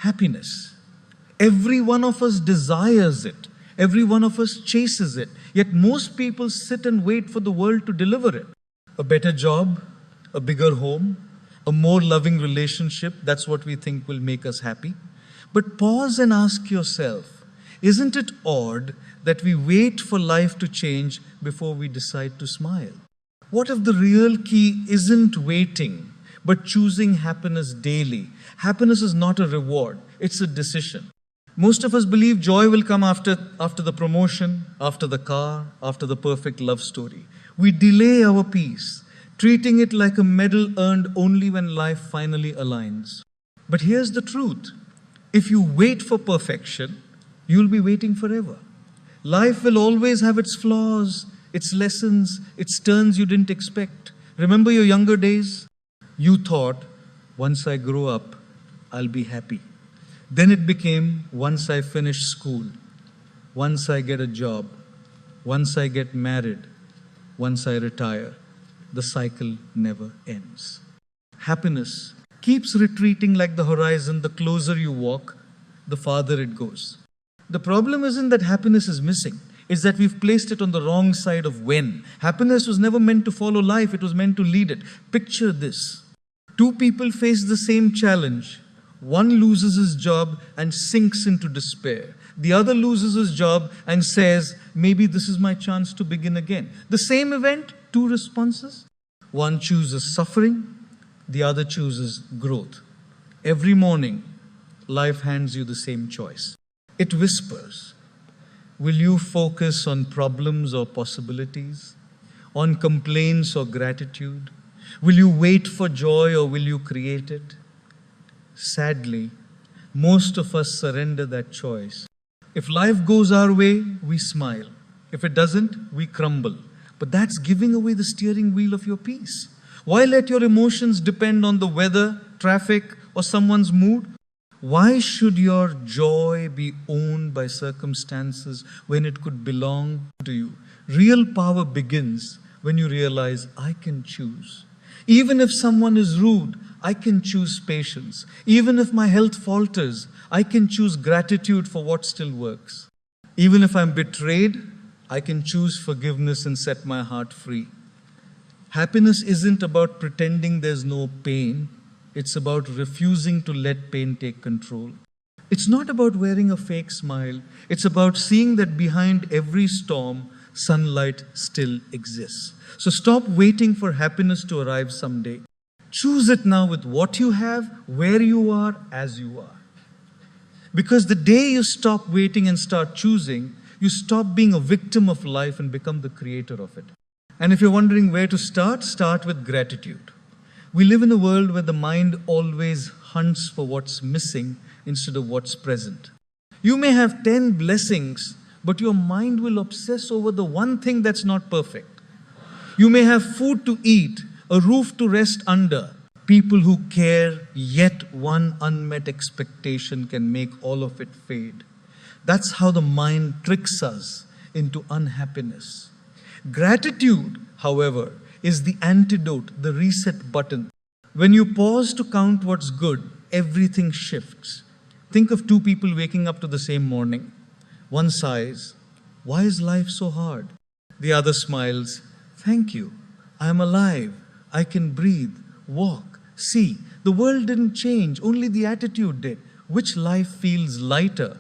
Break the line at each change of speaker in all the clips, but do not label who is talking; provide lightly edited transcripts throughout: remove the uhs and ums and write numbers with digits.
happiness. Every one of us desires it. Every one of us chases it. Yet most people sit and wait for the world to deliver it. A better job, a bigger home, a more loving relationship, that's what we think will make us happy. But pause and ask yourself, isn't it odd that we wait for life to change before we decide to smile? What if the real key isn't waiting, but choosing happiness daily? Happiness is not a reward, it's a decision. Most of us believe joy will come after the promotion, after the car, after the perfect love story. We delay our peace, treating it like a medal earned only when life finally aligns. But here's the truth. If you wait for perfection, you'll be waiting forever. Life will always have its flaws, its lessons, its turns you didn't expect. Remember your younger days? You thought, once I grow up, I'll be happy. Then it became, once I finish school, once I get a job, once I get married, once I retire. The cycle never ends. Happiness keeps retreating like the horizon. The closer you walk, the farther it goes. The problem isn't that happiness is missing. It's that we've placed it on the wrong side of when. Happiness was never meant to follow life. It was meant to lead it. Picture this. Two people face the same challenge. One loses his job and sinks into despair. The other loses his job and says, maybe this is my chance to begin again. The same event, two responses. One chooses suffering, the other chooses growth. Every morning, life hands you the same choice. It whispers, will you focus on problems or possibilities? On complaints or gratitude? Will you wait for joy or will you create it? Sadly, most of us surrender that choice. If life goes our way, we smile. If it doesn't, we crumble. But that's giving away the steering wheel of your peace. Why let your emotions depend on the weather, traffic, or someone's mood? Why should your joy be owned by circumstances when it could belong to you? Real power begins when you realize, I can choose. Even if someone is rude, I can choose patience. Even if my health falters, I can choose gratitude for what still works. Even if I'm betrayed, I can choose forgiveness and set my heart free. Happiness isn't about pretending there's no pain. It's about refusing to let pain take control. It's not about wearing a fake smile. It's about seeing that behind every storm, sunlight still exists. So stop waiting for happiness to arrive someday. Choose it now with what you have, where you are, as you are. Because the day you stop waiting and start choosing, you stop being a victim of life and become the creator of it. And if you're wondering where to start with gratitude. We live in a world where the mind always hunts for what's missing instead of what's present. You may have 10 blessings, but your mind will obsess over the one thing that's not perfect. You may have food to eat, a roof to rest under. People who care, yet one unmet expectation can make all of it fade. That's how the mind tricks us into unhappiness. Gratitude, however, is the antidote, the reset button. When you pause to count what's good, everything shifts. Think of two people waking up to the same morning. One sighs, why is life so hard? The other smiles, thank you, I'm alive, I can breathe, walk, see. The world didn't change, only the attitude did. Which life feels lighter?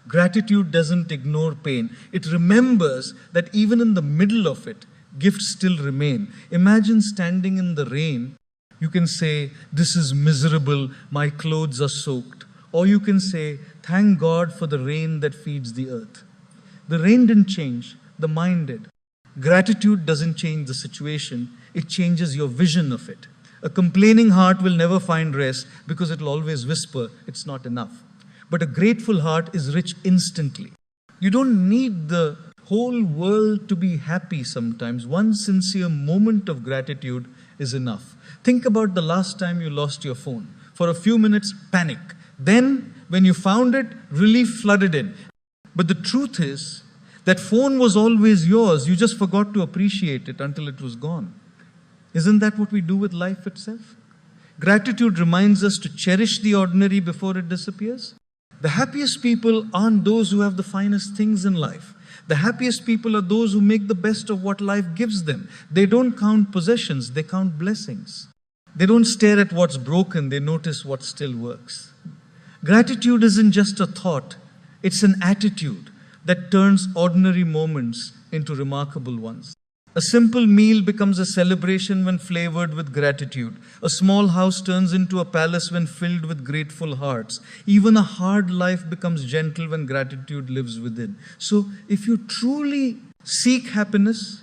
Gratitude doesn't ignore pain. It remembers that even in the middle of it, gifts still remain. Imagine standing in the rain. You can say, this is miserable, my clothes are soaked. Or you can say, thank God for the rain that feeds the earth. The rain didn't change, the mind did. Gratitude doesn't change the situation, it changes your vision of it. A complaining heart will never find rest because it will always whisper, it's not enough. But a grateful heart is rich instantly. You don't need the whole world to be happy sometimes. One sincere moment of gratitude is enough. Think about the last time you lost your phone. For a few minutes, panic. Then, when you found it, relief flooded in. But the truth is, that phone was always yours. You just forgot to appreciate it until it was gone. Isn't that what we do with life itself? Gratitude reminds us to cherish the ordinary before it disappears. The happiest people aren't those who have the finest things in life. The happiest people are those who make the best of what life gives them. They don't count possessions, they count blessings. They don't stare at what's broken, they notice what still works. Gratitude isn't just a thought, it's an attitude that turns ordinary moments into remarkable ones. A simple meal becomes a celebration when flavored with gratitude. A small house turns into a palace when filled with grateful hearts. Even a hard life becomes gentle when gratitude lives within. So, if you truly seek happiness,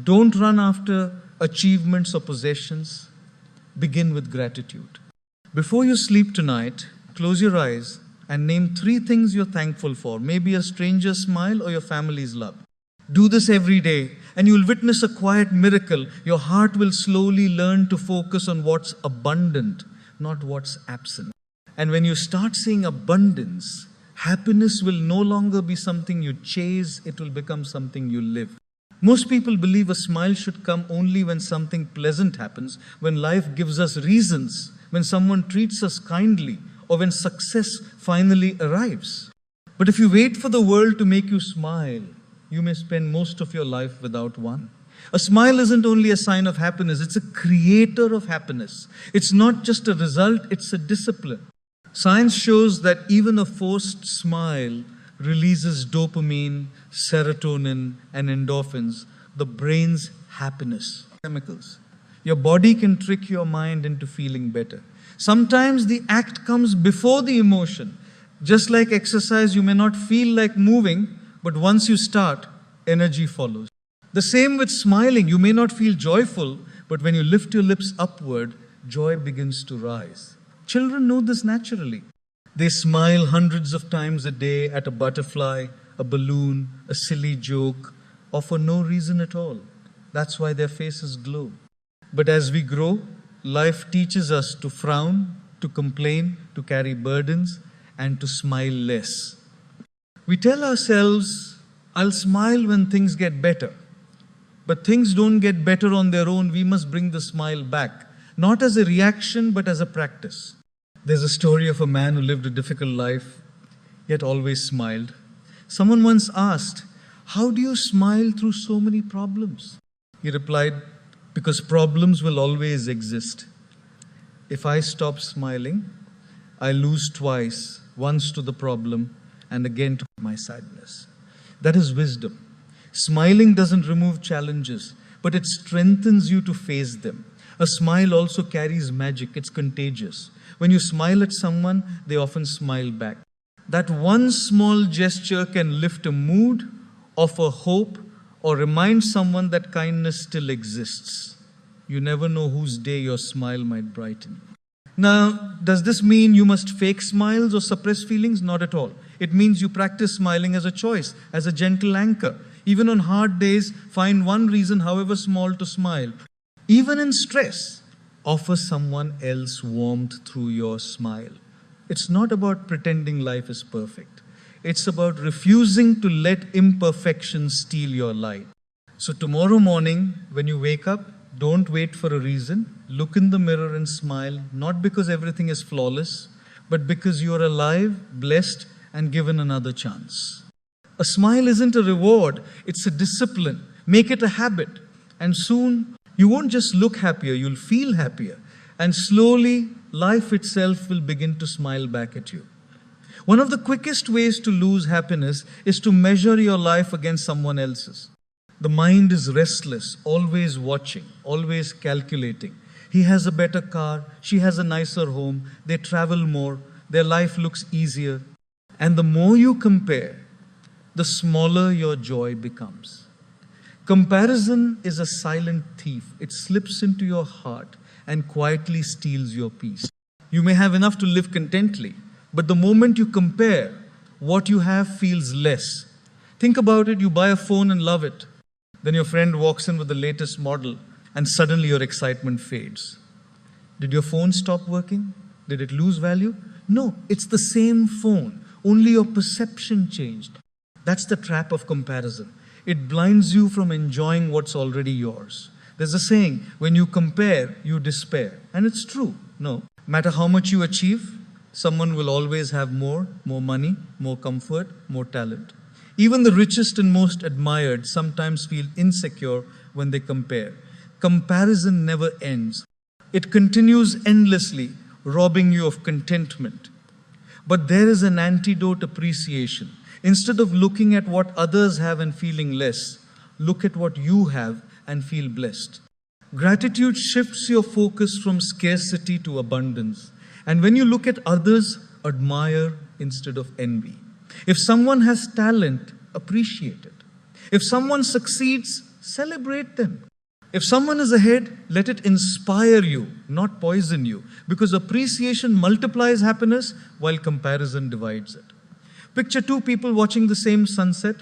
don't run after achievements or possessions. Begin with gratitude. Before you sleep tonight, close your eyes and name 3 things you're thankful for. Maybe a stranger's smile or your family's love. Do this every day and you will witness a quiet miracle. Your heart will slowly learn to focus on what's abundant, not what's absent. And when you start seeing abundance, happiness will no longer be something you chase, it will become something you live. Most people believe a smile should come only when something pleasant happens, when life gives us reasons, when someone treats us kindly, or when success finally arrives. But if you wait for the world to make you smile, you may spend most of your life without one. A smile isn't only a sign of happiness, it's a creator of happiness. It's not just a result, it's a discipline. Science shows that even a forced smile releases dopamine, serotonin, and endorphins, the brain's happiness chemicals. Your body can trick your mind into feeling better. Sometimes the act comes before the emotion. Just like exercise, you may not feel like moving, but once you start, energy follows. The same with smiling. You may not feel joyful, but when you lift your lips upward, joy begins to rise. Children know this naturally. They smile hundreds of times a day at a butterfly, a balloon, a silly joke, or for no reason at all. That's why their faces glow. But as we grow, life teaches us to frown, to complain, to carry burdens, and to smile less. We tell ourselves, I'll smile when things get better. But things don't get better on their own. We must bring the smile back, not as a reaction, but as a practice. There's a story of a man who lived a difficult life, yet always smiled. Someone once asked, how do you smile through so many problems? He replied, because problems will always exist. If I stop smiling, I lose twice, once to the problem and again to my sadness. That is wisdom. Smiling doesn't remove challenges, but it strengthens you to face them. A smile also carries magic. It's contagious. When you smile at someone, they often smile back. That one small gesture can lift a mood, offer hope, or remind someone that kindness still exists. You never know whose day your smile might brighten. Now, does this mean you must fake smiles or suppress feelings? Not at all. It means you practice smiling as a choice, as a gentle anchor. Even on hard days, find one reason, however small, to smile. Even in stress, offer someone else warmth through your smile. It's not about pretending life is perfect. It's about refusing to let imperfections steal your light. So tomorrow morning, when you wake up, don't wait for a reason. Look in the mirror and smile, not because everything is flawless, but because you are alive, blessed, and given another chance. A smile isn't a reward, it's a discipline. Make it a habit. And soon, you won't just look happier, you'll feel happier. And slowly, life itself will begin to smile back at you. One of the quickest ways to lose happiness is to measure your life against someone else's. The mind is restless, always watching, always calculating. He has a better car, she has a nicer home, they travel more, their life looks easier. And the more you compare, the smaller your joy becomes. Comparison is a silent thief. It slips into your heart and quietly steals your peace. You may have enough to live contently, but the moment you compare, what you have feels less. Think about it, you buy a phone and love it. Then your friend walks in with the latest model and suddenly your excitement fades. Did your phone stop working? Did it lose value? No, it's the same phone, only your perception changed. That's the trap of comparison. It blinds you from enjoying what's already yours. There's a saying, when you compare, you despair. And it's true. No matter how much you achieve, someone will always have more money, more comfort, more talent. Even the richest and most admired sometimes feel insecure when they compare. Comparison never ends. It continues endlessly, robbing you of contentment. But there is an antidote: appreciation. Instead of looking at what others have and feeling less, look at what you have and feel blessed. Gratitude shifts your focus from scarcity to abundance. And when you look at others, admire instead of envy. If someone has talent, appreciate it. If someone succeeds, celebrate them. If someone is ahead, let it inspire you, not poison you, because appreciation multiplies happiness while comparison divides it. Picture two people watching the same sunset.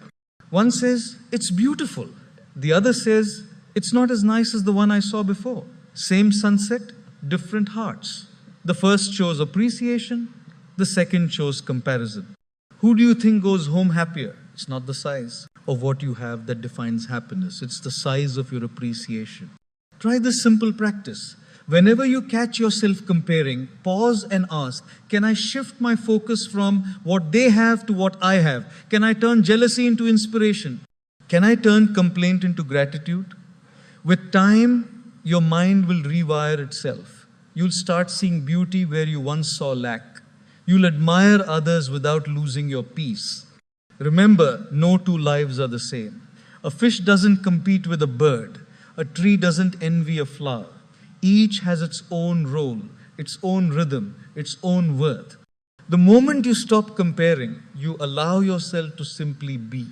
One says, "It's beautiful." The other says, "It's not as nice as the one I saw before." Same sunset, different hearts. The first chose appreciation, the second chose comparison. Who do you think goes home happier? It's not the size of what you have that defines happiness. It's the size of your appreciation. Try this simple practice. Whenever you catch yourself comparing, pause and ask, can I shift my focus from what they have to what I have? Can I turn jealousy into inspiration? Can I turn complaint into gratitude? With time, your mind will rewire itself. You'll start seeing beauty where you once saw lack. You'll admire others without losing your peace. Remember, no two lives are the same. A fish doesn't compete with a bird. A tree doesn't envy a flower. Each has its own role, its own rhythm, its own worth. The moment you stop comparing, you allow yourself to simply be.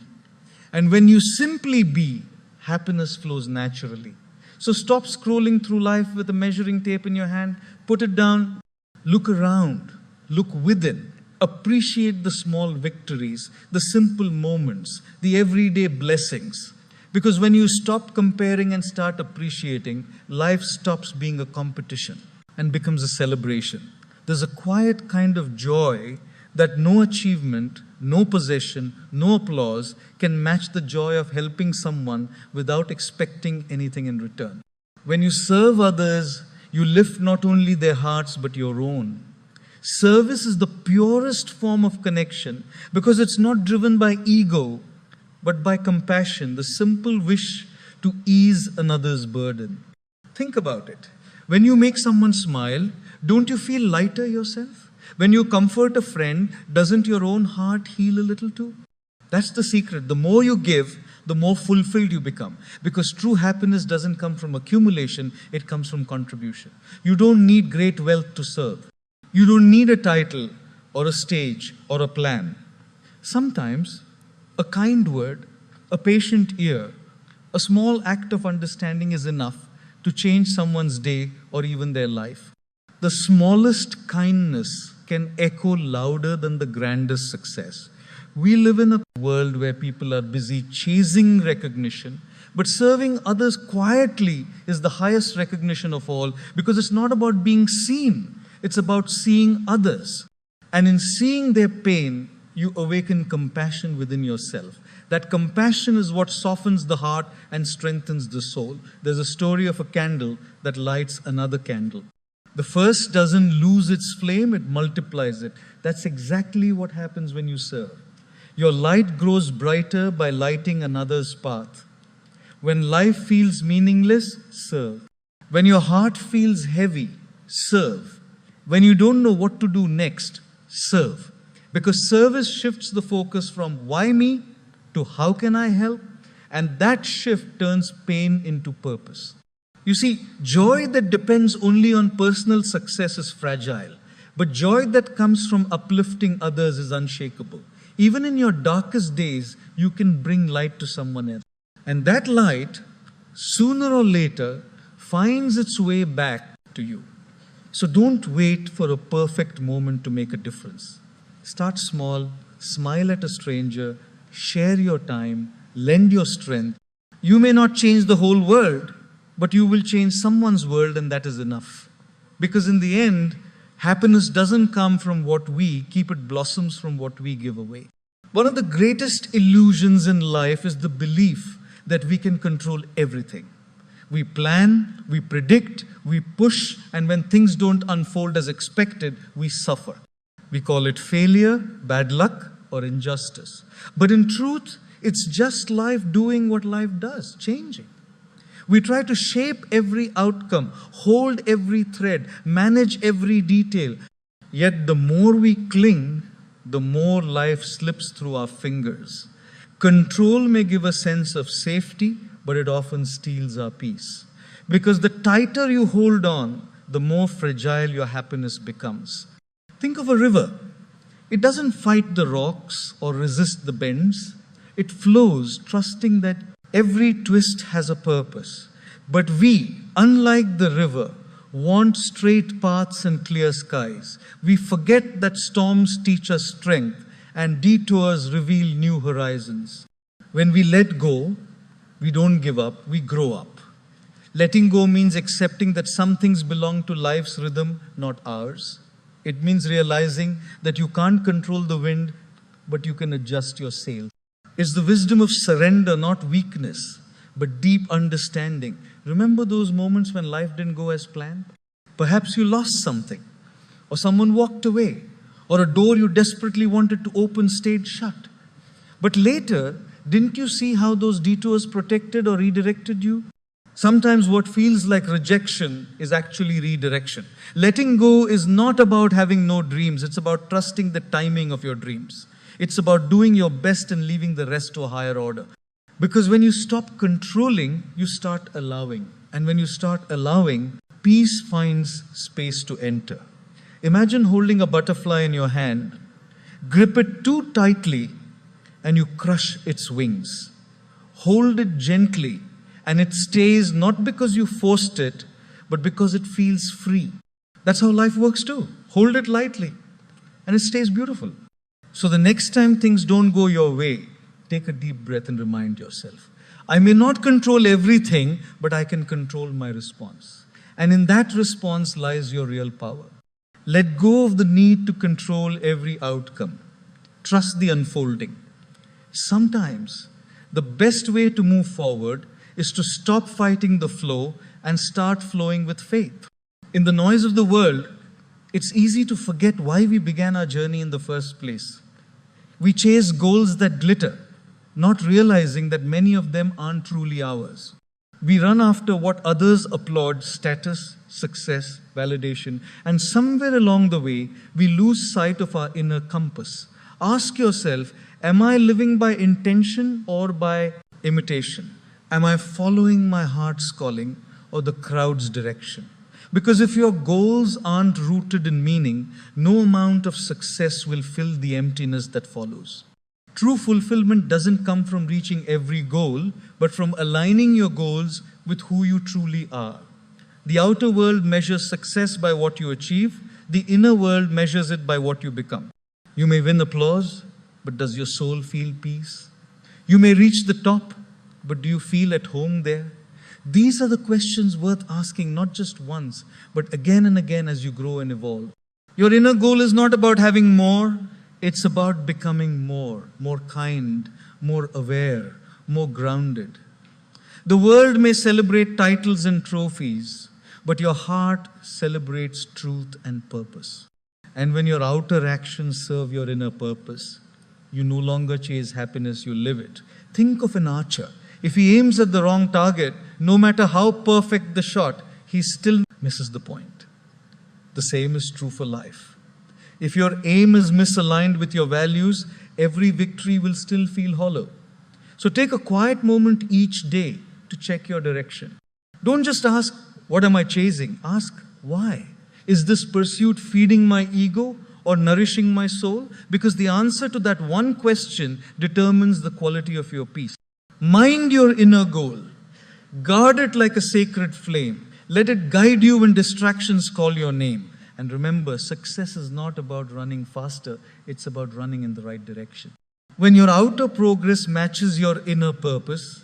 And when you simply be, happiness flows naturally. So stop scrolling through life with a measuring tape in your hand. Put it down. Look around. Look within. Appreciate the small victories, the simple moments, the everyday blessings. Because when you stop comparing and start appreciating, life stops being a competition and becomes a celebration. There's a quiet kind of joy that no achievement, no possession, no applause can match the joy of helping someone without expecting anything in return. When you serve others, you lift not only their hearts but your own. Service is the purest form of connection because it's not driven by ego, but by compassion, the simple wish to ease another's burden. Think about it. When you make someone smile, don't you feel lighter yourself? When you comfort a friend, doesn't your own heart heal a little too? That's the secret. The more you give, the more fulfilled you become. Because true happiness doesn't come from accumulation, it comes from contribution. You don't need great wealth to serve. You don't need a title or a stage or a plan. Sometimes a kind word, a patient ear, a small act of understanding is enough to change someone's day or even their life. The smallest kindness can echo louder than the grandest success. We live in a world where people are busy chasing recognition, but serving others quietly is the highest recognition of all because it's not about being seen. It's about seeing others. And in seeing their pain, you awaken compassion within yourself. That compassion is what softens the heart and strengthens the soul. There's a story of a candle that lights another candle. The first doesn't lose its flame, it multiplies it. That's exactly what happens when you serve. Your light grows brighter by lighting another's path. When life feels meaningless, serve. When your heart feels heavy, serve. When you don't know what to do next, serve. Because service shifts the focus from why me to how can I help? And that shift turns pain into purpose. You see, joy that depends only on personal success is fragile. But joy that comes from uplifting others is unshakable. Even in your darkest days, you can bring light to someone else. And that light, sooner or later, finds its way back to you. So don't wait for a perfect moment to make a difference. Start small, smile at a stranger, share your time, lend your strength. You may not change the whole world, but you will change someone's world, and that is enough. Because in the end, happiness doesn't come from what we keep, it blossoms from what we give away. One of the greatest illusions in life is the belief that we can control everything. We plan, we predict, we push, and when things don't unfold as expected, we suffer. We call it failure, bad luck, or injustice. But in truth, it's just life doing what life does, changing. We try to shape every outcome, hold every thread, manage every detail. Yet the more we cling, the more life slips through our fingers. Control may give a sense of safety, but it often steals our peace. Because the tighter you hold on, the more fragile your happiness becomes. Think of a river. It doesn't fight the rocks or resist the bends. It flows, trusting that every twist has a purpose. But we, unlike the river, want straight paths and clear skies. We forget that storms teach us strength and detours reveal new horizons. When we let go, we don't give up, we grow up. Letting go means accepting that some things belong to life's rhythm, not ours. It means realizing that you can't control the wind, but you can adjust your sail. It's the wisdom of surrender, not weakness, but deep understanding. Remember those moments when life didn't go as planned? Perhaps you lost something, or someone walked away, or a door you desperately wanted to open stayed shut. But later, didn't you see how those detours protected or redirected you? Sometimes what feels like rejection is actually redirection. Letting go is not about having no dreams. It's about trusting the timing of your dreams. It's about doing your best and leaving the rest to a higher order. Because when you stop controlling, you start allowing. And when you start allowing, peace finds space to enter. Imagine holding a butterfly in your hand. Grip it too tightly and you crush its wings. Hold it gently and it stays not because you forced it, but because it feels free. That's how life works too. Hold it lightly and it stays beautiful. So the next time things don't go your way, take a deep breath and remind yourself, I may not control everything, but I can control my response. And in that response lies your real power. Let go of the need to control every outcome. Trust the unfolding. Sometimes the best way to move forward is to stop fighting the flow and start flowing with faith. In the noise of the world, it's easy to forget why we began our journey in the first place. We chase goals that glitter, not realizing that many of them aren't truly ours. We run after what others applaud: status, success, validation, and somewhere along the way, we lose sight of our inner compass. Ask yourself, am I living by intention or by imitation? Am I following my heart's calling or the crowd's direction? Because if your goals aren't rooted in meaning, no amount of success will fill the emptiness that follows. True fulfillment doesn't come from reaching every goal, but from aligning your goals with who you truly are. The outer world measures success by what you achieve. The inner world measures it by what you become. You may win applause, but does your soul feel peace? You may reach the top, but do you feel at home there? These are the questions worth asking, not just once, but again and again as you grow and evolve. Your inner goal is not about having more. It's about becoming more kind, more aware, more grounded. The world may celebrate titles and trophies, but your heart celebrates truth and purpose. And when your outer actions serve your inner purpose, you no longer chase happiness, you live it. Think of an archer. If he aims at the wrong target, no matter how perfect the shot, he still misses the point. The same is true for life. If your aim is misaligned with your values, every victory will still feel hollow. So take a quiet moment each day to check your direction. Don't just ask, what am I chasing? Ask, why? Is this pursuit feeding my ego or nourishing my soul? Because the answer to that one question determines the quality of your peace. Mind your inner goal. Guard it like a sacred flame. Let it guide you when distractions call your name. And remember, success is not about running faster, it's about running in the right direction. When your outer progress matches your inner purpose,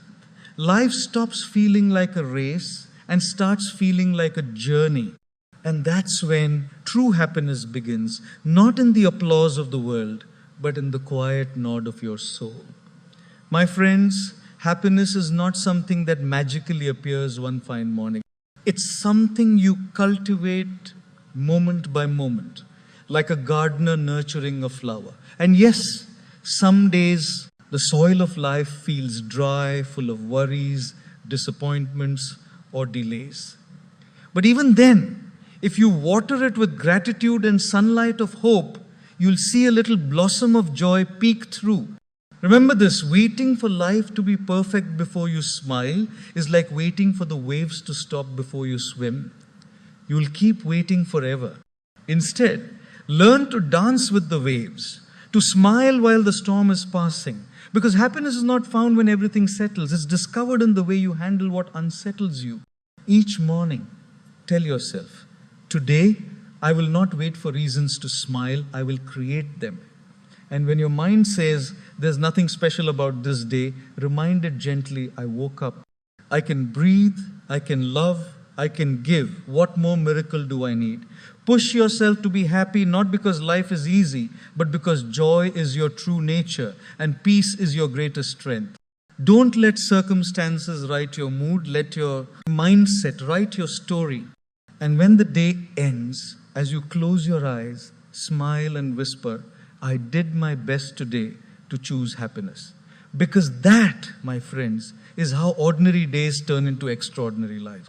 life stops feeling like a race and starts feeling like a journey. And that's when true happiness begins, not in the applause of the world, but in the quiet nod of your soul. My friends, Happiness is not something that magically appears one fine morning. It's something you cultivate moment by moment, like a gardener nurturing a flower. And yes, some days the soil of life feels dry, full of worries, disappointments, or delays. But even then, if you water it with gratitude and sunlight of hope, you'll see a little blossom of joy peek through. Remember this, waiting for life to be perfect before you smile is like waiting for the waves to stop before you swim. You'll keep waiting forever. Instead, learn to dance with the waves, to smile while the storm is passing. Because happiness is not found when everything settles. It's discovered in the way you handle what unsettles you. Each morning, tell yourself, today I will not wait for reasons to smile, I will create them. And when your mind says, there's nothing special about this day, remind it gently, I woke up. I can breathe, I can love, I can give. What more miracle do I need? Push yourself to be happy, not because life is easy, but because joy is your true nature and peace is your greatest strength. Don't let circumstances write your mood, let your mindset write your story. And when the day ends, as you close your eyes, smile and whisper, I did my best today to choose happiness. Because that, my friends, is how ordinary days turn into extraordinary lives.